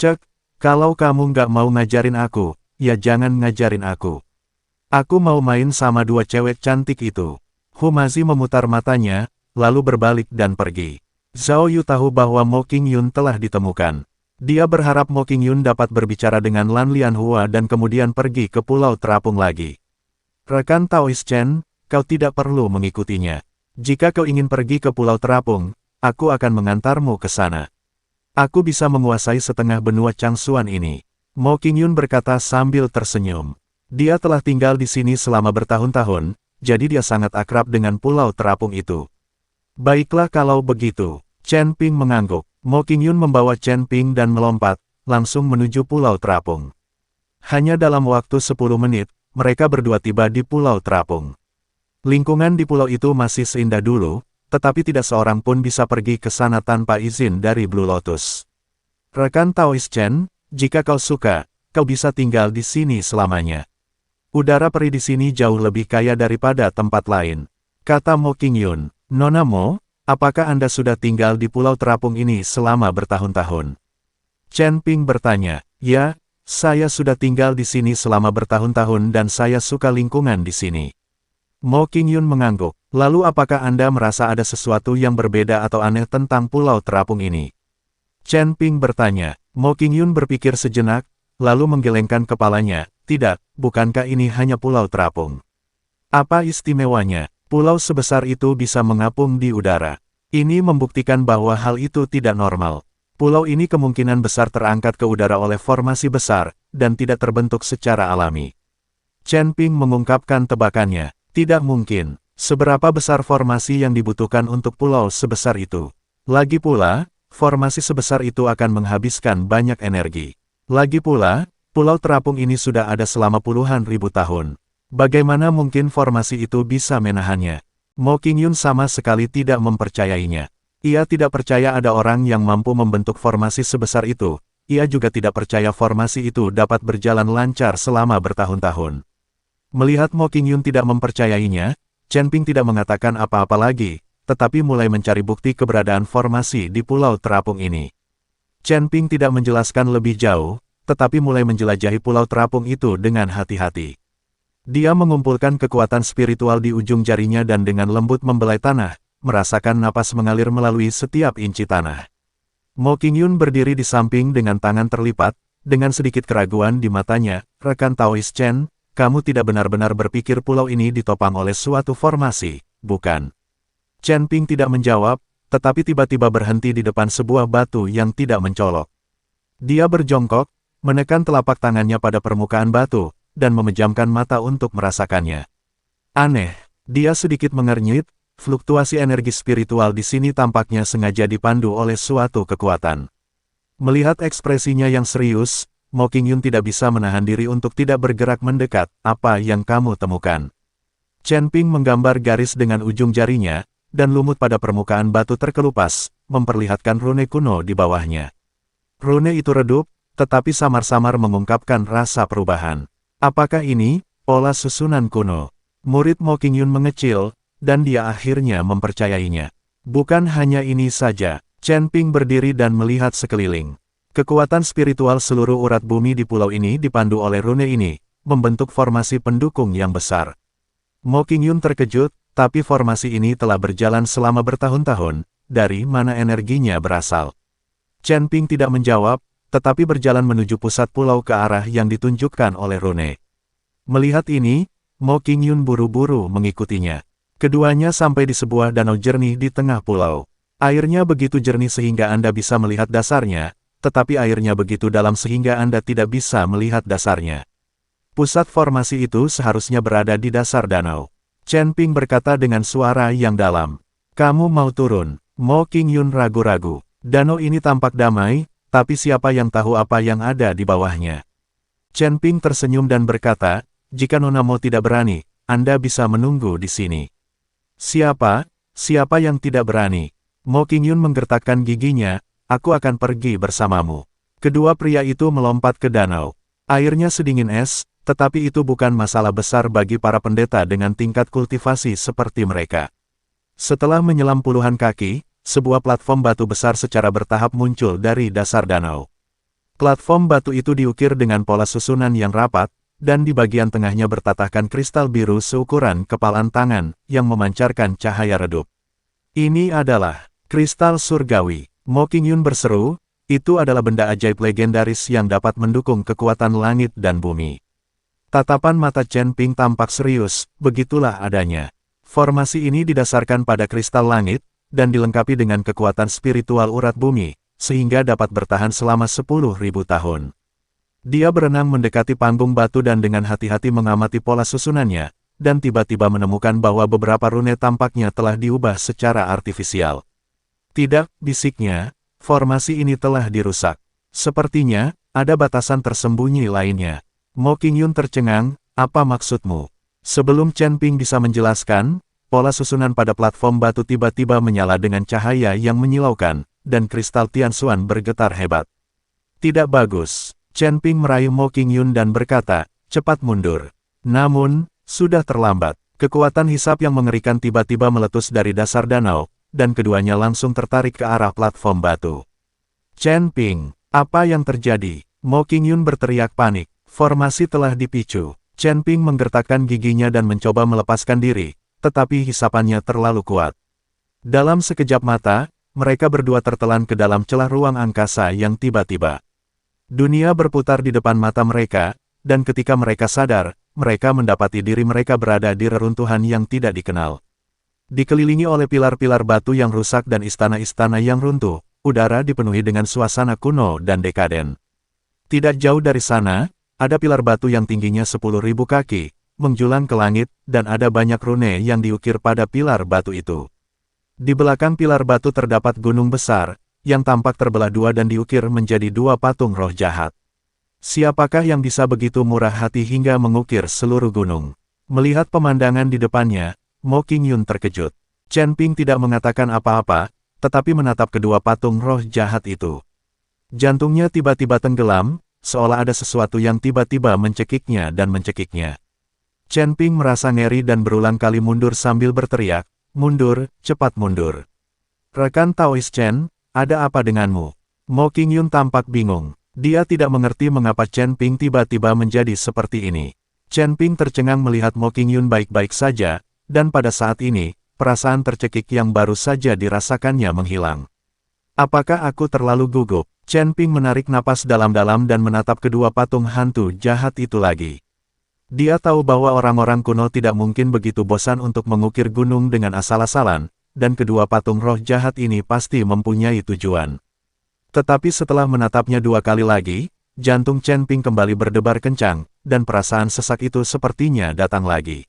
Cek, kalau kamu nggak mau ngajarin aku, ya jangan ngajarin aku. Aku mau main sama dua cewek cantik itu. Humazi memutar matanya, lalu berbalik dan pergi. Zhao Yu tahu bahwa Mo Qingyun telah ditemukan. Dia berharap Mo Qingyun dapat berbicara dengan Lan Lianhua dan kemudian pergi ke Pulau Terapung lagi. Rekan Taoist Chen, kau tidak perlu mengikutinya. Jika kau ingin pergi ke Pulau Terapung, aku akan mengantarmu ke sana. Aku bisa menguasai setengah benua Changsuan ini. Mo Qingyun berkata sambil tersenyum. Dia telah tinggal di sini selama bertahun-tahun, jadi dia sangat akrab dengan Pulau Terapung itu. Baiklah kalau begitu. Chen Ping mengangguk. Mo Qingyun membawa Chen Ping dan melompat, langsung menuju Pulau Terapung. Hanya dalam waktu 10 menit, mereka berdua tiba di Pulau Terapung. Lingkungan di pulau itu masih seindah dulu, tetapi tidak seorang pun bisa pergi ke sana tanpa izin dari Blue Lotus. Rekan Taoist Chen, jika kau suka, kau bisa tinggal di sini selamanya. Udara perih di sini jauh lebih kaya daripada tempat lain, kata Mo Qingyun. Nona Mo, apakah Anda sudah tinggal di Pulau Terapung ini selama bertahun-tahun? Chen Ping bertanya. Ya, saya sudah tinggal di sini selama bertahun-tahun dan saya suka lingkungan di sini. Mo Qingyun mengangguk. Lalu apakah Anda merasa ada sesuatu yang berbeda atau aneh tentang Pulau Terapung ini? Chen Ping bertanya. Mo Qingyun berpikir sejenak, lalu menggelengkan kepalanya. Tidak, bukankah ini hanya Pulau Terapung? Apa istimewanya? Pulau sebesar itu bisa mengapung di udara. Ini membuktikan bahwa hal itu tidak normal. Pulau ini kemungkinan besar terangkat ke udara oleh formasi besar, dan tidak terbentuk secara alami. Chen Ping mengungkapkan tebakannya. Tidak mungkin. Seberapa besar formasi yang dibutuhkan untuk pulau sebesar itu? Lagi pula, formasi sebesar itu akan menghabiskan banyak energi. Lagi pula, Pulau Terapung ini sudah ada selama puluhan ribu tahun. Bagaimana mungkin formasi itu bisa menahannya? Mo Qingyun sama sekali tidak mempercayainya. Ia tidak percaya ada orang yang mampu membentuk formasi sebesar itu. Ia juga tidak percaya formasi itu dapat berjalan lancar selama bertahun-tahun. Melihat Mo Qingyun tidak mempercayainya, Chen Ping tidak mengatakan apa-apa lagi, tetapi mulai mencari bukti keberadaan formasi di Pulau Terapung ini. Chen Ping tidak menjelaskan lebih jauh, tetapi mulai menjelajahi Pulau Terapung itu dengan hati-hati. Dia mengumpulkan kekuatan spiritual di ujung jarinya dan dengan lembut membelai tanah, merasakan napas mengalir melalui setiap inci tanah. Mo Qingyun berdiri di samping dengan tangan terlipat, dengan sedikit keraguan di matanya. Rekan Taoist Chen, kamu tidak benar-benar berpikir pulau ini ditopang oleh suatu formasi, bukan? Chen Ping tidak menjawab, tetapi tiba-tiba berhenti di depan sebuah batu yang tidak mencolok. Dia berjongkok, menekan telapak tangannya pada permukaan batu, dan memejamkan mata untuk merasakannya. Aneh, dia sedikit mengernyit, fluktuasi energi spiritual di sini tampaknya sengaja dipandu oleh suatu kekuatan. Melihat ekspresinya yang serius, Mo Qingyun tidak bisa menahan diri untuk tidak bergerak mendekat. Apa yang kamu temukan? Chen Ping menggambar garis dengan ujung jarinya, dan lumut pada permukaan batu terkelupas, memperlihatkan rune kuno di bawahnya. Rune itu redup, tetapi samar-samar mengungkapkan rasa perubahan. Apakah ini pola susunan kuno? Murid Mo Qingyun mengecil, dan dia akhirnya mempercayainya. Bukan hanya ini saja, Chen Ping berdiri dan melihat sekeliling. Kekuatan spiritual seluruh urat bumi di pulau ini dipandu oleh rune ini, membentuk formasi pendukung yang besar. Mo Qingyun terkejut, tapi formasi ini telah berjalan selama bertahun-tahun, dari mana energinya berasal? Chen Ping tidak menjawab, tetapi berjalan menuju pusat pulau ke arah yang ditunjukkan oleh rune. Melihat ini, Mo Qingyun buru-buru mengikutinya. Keduanya sampai di sebuah danau jernih di tengah pulau. Airnya begitu jernih sehingga Anda bisa melihat dasarnya, tetapi airnya begitu dalam sehingga Anda tidak bisa melihat dasarnya. Pusat formasi itu seharusnya berada di dasar danau. Chen Ping berkata dengan suara yang dalam. Kamu mau turun? Mo Qingyun ragu-ragu. Danau ini tampak damai, tapi siapa yang tahu apa yang ada di bawahnya? Chen Ping tersenyum dan berkata, jika Nona Mo tidak berani, Anda bisa menunggu di sini. Siapa? Siapa yang tidak berani? Mo Qingyun menggertakkan giginya. Aku akan pergi bersamamu. Kedua pria itu melompat ke danau. Airnya sedingin es, tetapi itu bukan masalah besar bagi para pendeta dengan tingkat kultivasi seperti mereka. Setelah menyelam puluhan kaki, sebuah platform batu besar secara bertahap muncul dari dasar danau. Platform batu itu diukir dengan pola susunan yang rapat, dan di bagian tengahnya bertatahkan kristal biru seukuran kepalan tangan, yang memancarkan cahaya redup. Ini adalah kristal surgawi. Mo Qingyun berseru, itu adalah benda ajaib legendaris yang dapat mendukung kekuatan langit dan bumi. Tatapan mata Chen Ping tampak serius, begitulah adanya. Formasi ini didasarkan pada kristal langit, dan dilengkapi dengan kekuatan spiritual urat bumi, sehingga dapat bertahan selama 10.000 tahun. Dia berenang mendekati panggung batu dan dengan hati-hati mengamati pola susunannya, dan tiba-tiba menemukan bahwa beberapa rune tampaknya telah diubah secara artifisial. Tidak, bisiknya, formasi ini telah dirusak. Sepertinya, ada batasan tersembunyi lainnya. Mo Qingyun tercengang, apa maksudmu? Sebelum Chen Ping bisa menjelaskan, pola susunan pada platform batu tiba-tiba menyala dengan cahaya yang menyilaukan, dan kristal Tianxuan bergetar hebat. Tidak bagus. Chen Ping merayu Mo Qingyun dan berkata, cepat mundur. Namun, sudah terlambat. Kekuatan hisap yang mengerikan tiba-tiba meletus dari dasar danau, dan keduanya langsung tertarik ke arah platform batu. Chen Ping, apa yang terjadi? Mo Qingyun berteriak panik. Formasi telah dipicu. Chen Ping menggertakkan giginya dan mencoba melepaskan diri, tetapi hisapannya terlalu kuat. Dalam sekejap mata, mereka berdua tertelan ke dalam celah ruang angkasa yang tiba-tiba. Dunia berputar di depan mata mereka, dan ketika mereka sadar, mereka mendapati diri mereka berada di reruntuhan yang tidak dikenal. Dikelilingi oleh pilar-pilar batu yang rusak dan istana-istana yang runtuh, udara dipenuhi dengan suasana kuno dan dekaden. Tidak jauh dari sana, ada pilar batu yang tingginya 10.000 kaki, menjulang ke langit, dan ada banyak rune yang diukir pada pilar batu itu. Di belakang pilar batu terdapat gunung besar, yang tampak terbelah dua dan diukir menjadi dua patung roh jahat. Siapakah yang bisa begitu murah hati hingga mengukir seluruh gunung? Melihat pemandangan di depannya, Mo Qingyun terkejut. Chen Ping tidak mengatakan apa-apa, tetapi menatap kedua patung roh jahat itu. Jantungnya tiba-tiba tenggelam, seolah ada sesuatu yang tiba-tiba mencekiknya dan mencekiknya. Chen Ping merasa ngeri dan berulang kali mundur sambil berteriak, mundur, cepat mundur. Rekan Taoist Chen, ada apa denganmu? Mo Qingyun tampak bingung. Dia tidak mengerti mengapa Chen Ping tiba-tiba menjadi seperti ini. Chen Ping tercengang melihat Mo Qingyun baik-baik saja, dan pada saat ini, perasaan tercekik yang baru saja dirasakannya menghilang. Apakah aku terlalu gugup? Chen Ping menarik napas dalam-dalam dan menatap kedua patung hantu jahat itu lagi. Dia tahu bahwa orang-orang kuno tidak mungkin begitu bosan untuk mengukir gunung dengan asal-asalan, dan kedua patung roh jahat ini pasti mempunyai tujuan. Tetapi setelah menatapnya dua kali lagi, jantung Chen Ping kembali berdebar kencang, dan perasaan sesak itu sepertinya datang lagi.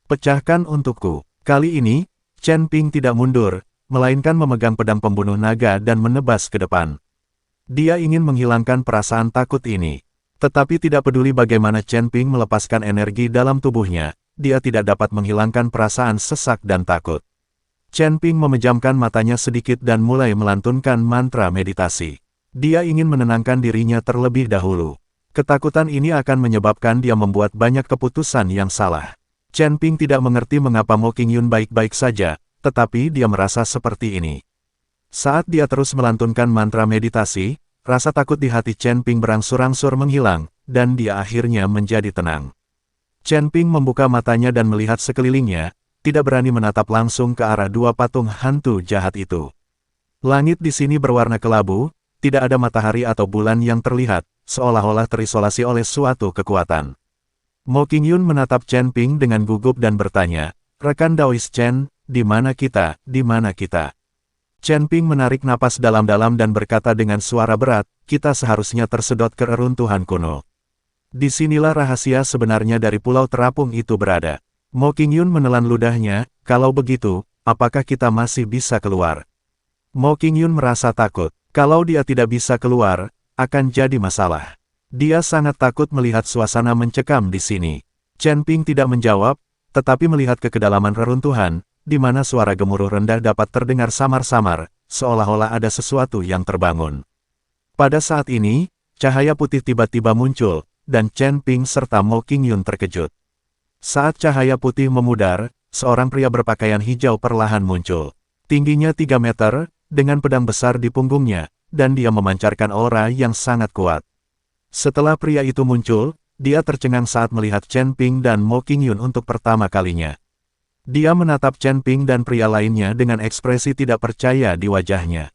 Pecahkan untukku. Kali ini, Chen Ping tidak mundur, melainkan memegang pedang pembunuh naga dan menebas ke depan. Dia ingin menghilangkan perasaan takut ini. Tetapi tidak peduli bagaimana Chen Ping melepaskan energi dalam tubuhnya, dia tidak dapat menghilangkan perasaan sesak dan takut. Chen Ping memejamkan matanya sedikit dan mulai melantunkan mantra meditasi. Dia ingin menenangkan dirinya terlebih dahulu. Ketakutan ini akan menyebabkan dia membuat banyak keputusan yang salah. Chen Ping tidak mengerti mengapa Mo Qingyun baik-baik saja, tetapi dia merasa seperti ini. Saat dia terus melantunkan mantra meditasi, rasa takut di hati Chen Ping berangsur-angsur menghilang, dan dia akhirnya menjadi tenang. Chen Ping membuka matanya dan melihat sekelilingnya, tidak berani menatap langsung ke arah dua patung hantu jahat itu. Langit di sini berwarna kelabu, tidak ada matahari atau bulan yang terlihat, seolah-olah terisolasi oleh suatu kekuatan. Mo Qingyun menatap Chen Ping dengan gugup dan bertanya, rekan Daoist Chen, di mana kita, di mana kita? Chen Ping menarik napas dalam-dalam dan berkata dengan suara berat, kita seharusnya tersedot ke reruntuhan kuno. Disinilah rahasia sebenarnya dari pulau terapung itu berada. Mo Qingyun menelan ludahnya, kalau begitu, apakah kita masih bisa keluar? Mo Qingyun merasa takut. Kalau dia tidak bisa keluar, akan jadi masalah. Dia sangat takut melihat suasana mencekam di sini. Chen Ping tidak menjawab, tetapi melihat ke kedalaman reruntuhan, di mana suara gemuruh rendah dapat terdengar samar-samar, seolah-olah ada sesuatu yang terbangun. Pada saat ini, cahaya putih tiba-tiba muncul, dan Chen Ping serta Mo Qingyun terkejut. Saat cahaya putih memudar, seorang pria berpakaian hijau perlahan muncul. Tingginya 3 meter, dengan pedang besar di punggungnya, dan dia memancarkan aura yang sangat kuat. Setelah pria itu muncul, dia tercengang saat melihat Chen Ping dan Mo Qingyun untuk pertama kalinya. Dia menatap Chen Ping dan pria lainnya dengan ekspresi tidak percaya di wajahnya.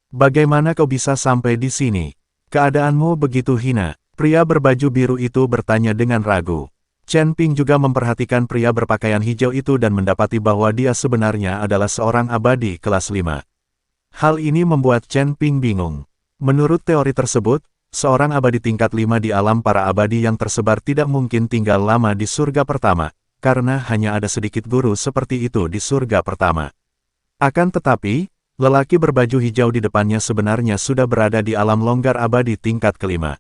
Bagaimana kau bisa sampai di sini? Keadaanmu begitu hina. Pria berbaju biru itu bertanya dengan ragu. Chen Ping juga memperhatikan pria berpakaian hijau itu dan mendapati bahwa dia sebenarnya adalah seorang abadi kelas 5. Hal ini membuat Chen Ping bingung. Menurut teori tersebut, seorang abadi tingkat 5 di alam para abadi yang tersebar tidak mungkin tinggal lama di surga pertama, karena hanya ada sedikit guru seperti itu di surga pertama. Akan tetapi, lelaki berbaju hijau di depannya sebenarnya sudah berada di alam longgar abadi tingkat kelima.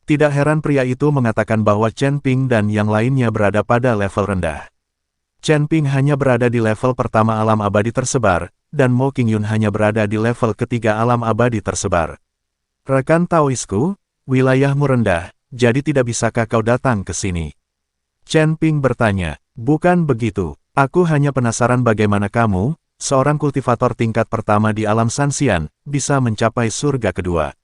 Tidak heran pria itu mengatakan bahwa Chen Ping dan yang lainnya berada pada level rendah. Chen Ping hanya berada di level pertama alam abadi tersebar, dan Mo Qingyun hanya berada di level ketiga alam abadi tersebar. Rekan Taoisku, wilayahmu rendah, jadi tidak bisakah kau datang ke sini? Chen Ping bertanya, bukan begitu, aku hanya penasaran bagaimana kamu, seorang kultivator tingkat pertama di alam Sanxian, bisa mencapai surga kedua.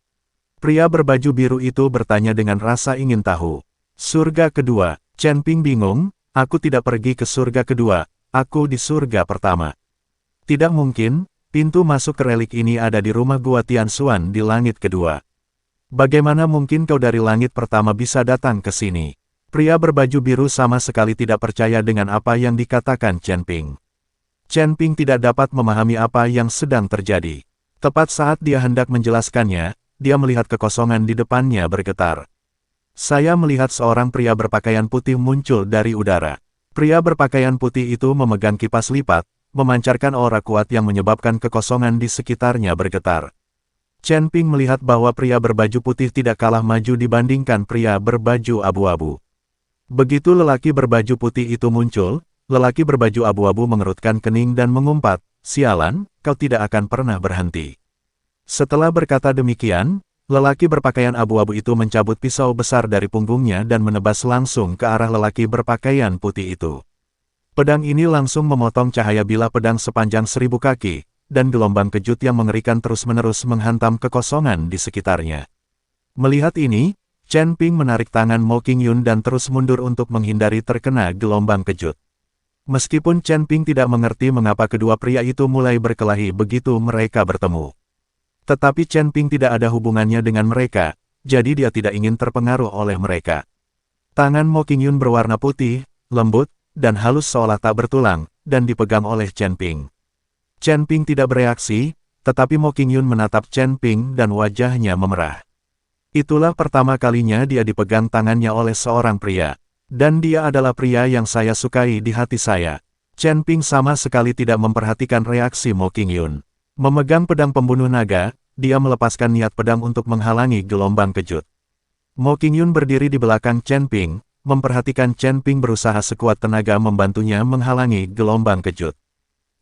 Pria berbaju biru itu bertanya dengan rasa ingin tahu. Surga kedua, Chen Ping bingung, aku tidak pergi ke surga kedua, aku di surga pertama. Tidak mungkin, pintu masuk ke relik ini ada di rumah Gua Tianxuan di langit kedua. Bagaimana mungkin kau dari langit pertama bisa datang ke sini? Pria berbaju biru sama sekali tidak percaya dengan apa yang dikatakan Chen Ping. Chen Ping tidak dapat memahami apa yang sedang terjadi. Tepat saat dia hendak menjelaskannya, dia melihat kekosongan di depannya bergetar. Saya melihat seorang pria berpakaian putih muncul dari udara. Pria berpakaian putih itu memegang kipas lipat, memancarkan aura kuat yang menyebabkan kekosongan di sekitarnya bergetar. Chen Ping melihat bahwa pria berbaju putih tidak kalah maju dibandingkan pria berbaju abu-abu. Begitu lelaki berbaju putih itu muncul, lelaki berbaju abu-abu mengerutkan kening dan mengumpat, "Sialan, kau tidak akan pernah berhenti." Setelah berkata demikian, lelaki berpakaian abu-abu itu mencabut pisau besar dari punggungnya dan menebas langsung ke arah lelaki berpakaian putih itu. Pedang ini langsung memotong cahaya bilah pedang sepanjang 1000 kaki, dan gelombang kejut yang mengerikan terus-menerus menghantam kekosongan di sekitarnya. Melihat ini, Chen Ping menarik tangan Mo Qingyun dan terus mundur untuk menghindari terkena gelombang kejut. Meskipun Chen Ping tidak mengerti mengapa kedua pria itu mulai berkelahi begitu mereka bertemu. Tetapi Chen Ping tidak ada hubungannya dengan mereka, jadi dia tidak ingin terpengaruh oleh mereka. Tangan Mo Qingyun berwarna putih, lembut, dan halus seolah tak bertulang, dan dipegang oleh Chen Ping. Chen Ping tidak bereaksi, tetapi Mo Qingyun menatap Chen Ping dan wajahnya memerah. Itulah pertama kalinya dia dipegang tangannya oleh seorang pria. Dan dia adalah pria yang saya sukai di hati saya. Chen Ping sama sekali tidak memperhatikan reaksi Mo Qingyun. Memegang pedang pembunuh naga, dia melepaskan niat pedang untuk menghalangi gelombang kejut. Mo Qingyun berdiri di belakang Chen Ping, memperhatikan Chen Ping berusaha sekuat tenaga membantunya menghalangi gelombang kejut.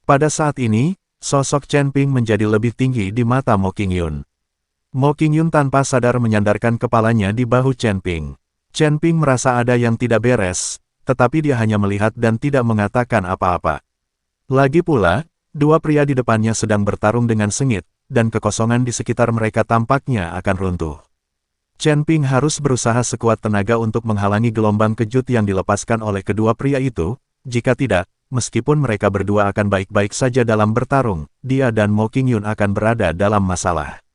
Pada saat ini, sosok Chen Ping menjadi lebih tinggi di mata Mo Qingyun. Mo Qingyun tanpa sadar menyandarkan kepalanya di bahu Chen Ping. Chen Ping merasa ada yang tidak beres, tetapi dia hanya melihat dan tidak mengatakan apa-apa. Lagi pula, dua pria di depannya sedang bertarung dengan sengit, dan kekosongan di sekitar mereka tampaknya akan runtuh. Chen Ping harus berusaha sekuat tenaga untuk menghalangi gelombang kejut yang dilepaskan oleh kedua pria itu, jika tidak, meskipun mereka berdua akan baik-baik saja dalam bertarung, dia dan Mo Qingyun akan berada dalam masalah.